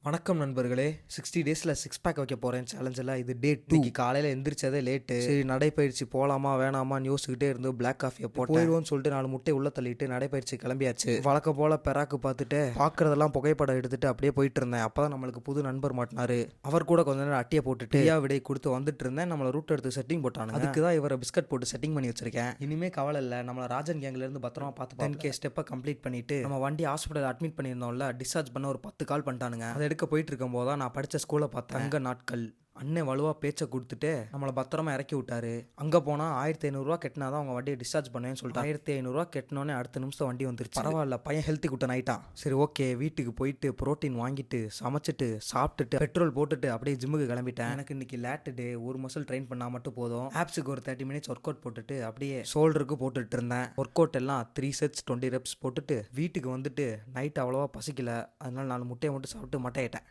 வணக்கம் நண்பர்களே. 60 டேஸில் சிக்ஸ் பேக் வைக்க போகிறேன் சேலஞ்சில். இது டே 2. காலையில் எந்திரிச்சதே லேட்டு. சரி நடைப்பயிற்சி போகலாமா வேணாமான்னு யோசிச்சுக்கிட்டே இருந்து பிளாக் காஃபியை போயிடுவோன்னு சொல்லிட்டு 4 முட்டை உள்ள தள்ளிட்டு நடைப்பயிற்சி கிளம்பியாச்சு. வழக்கம் போல் பெராக்கு பார்த்துட்டு பார்க்குறதெல்லாம் புகைப்படம் எடுத்துட்டு அப்படியே போயிட்டு இருந்தேன். அப்போ தான் நம்மளுக்கு புது நண்பர் மாட்டினாரு. அவர் கூட கொஞ்ச நேரம் அட்டியை போட்டுட்டு விடை கொடுத்து வந்துட்டு இருந்தேன். நம்மளை ரூட் எடுத்து செட்டிங் போட்டாங்க. அதுக்கு தான் இவரை பிஸ்கட் போட்டு செட்டிங் பண்ணி வச்சிருக்கேன். இனிமே கவலை இல்லை, நம்மளை ராஜன் கேங்லேருந்து பத்திரமா பார்த்து 10K ஸ்டெப்பை கம்ப்ளீட் பண்ணிட்டு நம்ம வண்டி ஹாஸ்பிட்டல் அட்மிட் பண்ணியிருந்தோம்ல, டிஸ்சார்ஜ் பண்ண ஒரு 10 கால் பண்ணிட்டானுங்க. அதை எடுக்க போயிட்டு இருக்கும் போது நான் படித்த ஸ்கூலை பார்த்தேன். அங்கே நாட்கள் அண்ணன் வலுவாக பேச்சை கொடுத்துட்டு நம்மளை பத்திரமா இறக்கி விட்டாரு. அங்கே போனால் 1500 கட்டினா தான் அவங்க வண்டியை டிஸ்சார்ஜ் பண்ணுவேன்னு சொல்லிட்டு 1500 கட்டினோன்னே அடுத்த நிமிஷம் வண்டி வந்துருச்சு. பரவாயில்ல, பையன் ஹெல்த்தி குட்டன் ஆயிட்டான். சரி ஓகே, வீட்டுக்கு போயிட்டு புரோட்டீன் வாங்கிட்டு சமைச்சிட்டு சாப்பிட்டுட்டு பெட்ரோல் போட்டுட்டு அப்படியே ஜிம்முக்கு கிளம்பிட்டேன். எனக்கு இன்னைக்கு லேட்டு டே, ஒரு மசில் ட்ரெயின் பண்ணால் மட்டும் போதும். ஆப்ஸுக்கு ஒரு 30 மினிட்ஸ் ஒர்க் அவுட் போட்டுட்டு அப்படியே ஷோல்டருக்கு போட்டுட்டு இருந்தேன். ஒர்க் அவுட் எல்லாம் 3 செட்ஸ் 20 ரெப்ஸ் போட்டுட்டு வீட்டுக்கு வந்துட்டு நைட் அவ்வளோவா பசிக்கல. அதனால 4 முட்டையை மட்டும் சாப்பிட்டு மட்டையிட்டேன்.